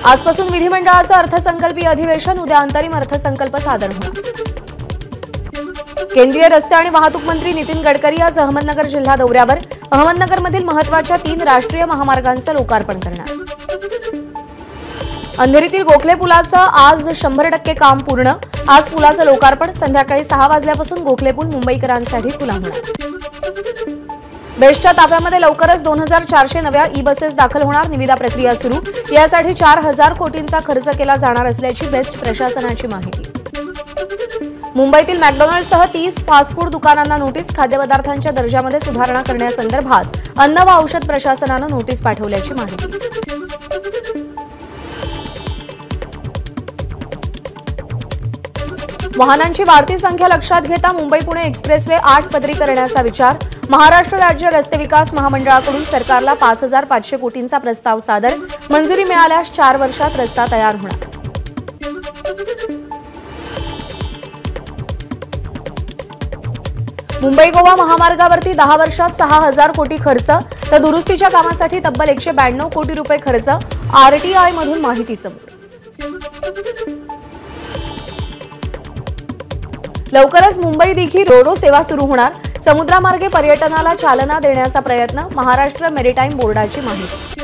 आजपासून विधिमंडळाचं अर्थसंकल्पीय अधिवेशन, उद्या अंतरिम अर्थसंकल्प सादर होणार। केंद्रीय रस्ते आणि वाहतूक मंत्री नितीन गडकरी आज अहमदनगर जिल्हा दौऱ्यावर। अहमदनगरमधील महत्त्वाच्या 3 राष्ट्रीय महामार्गांचं लोकार्पण करणार। अंधेरीतील गोखले पुलाचं आज 100% काम पूर्ण। आज पुलाचं लोकार्पण संध्याकाळी 6 वाजल्यापासून गोखले पूल मुंबईकरांसाठी खुला होणार। बेस्टच्या ताफ्यामध्ये लवकरच 2400 नव्या ई-बसेस दाखल होणार। निविदा प्रक्रिया सुरू। यासाठी 4000 कोटींचा खर्च केला जाणार असल्याची बेस्ट प्रशासनाची माहिती। मुंबईतील मॅकडॉनल्डसह 30 फास्ट फूड दुकानांना नोटीस। खाद्यपदार्थांच्या दर्जामध्ये सुधारणा करण्यासंदर्भात अन्न व औषध प्रशासनानं नोटीस पाठवल्याची माहिती। वाहनांची वाढती संख्या लक्षात घेता मुंबई-पुणे एक्सप्रेसवे 8 पदरी करण्याचा विचार। महाराष्ट्र राज्य रस्ते विकास महामंडळाकडून सरकारला 5500 कोटींचा प्रस्ताव सादर। मंजुरी मिळाल्यास 4 वर्षात रस्ता तयार होणार। मुंबई गोवा महामार्गावरती 10 वर्षात 6000 कोटी खर्च, तर दुरुस्तीच्या कामासाठी तब्बल 192 कोटी रुपये खर्च। आरटीआय मधून माहिती समोर। लवकरच मुंबई दिघी रोरो सेवा सुरू होणार। समुद्रामार्गे पर्यटनाला चालना देण्याचा प्रयत्न। महाराष्ट्र मेरीटाईम बोर्डाची माहिती।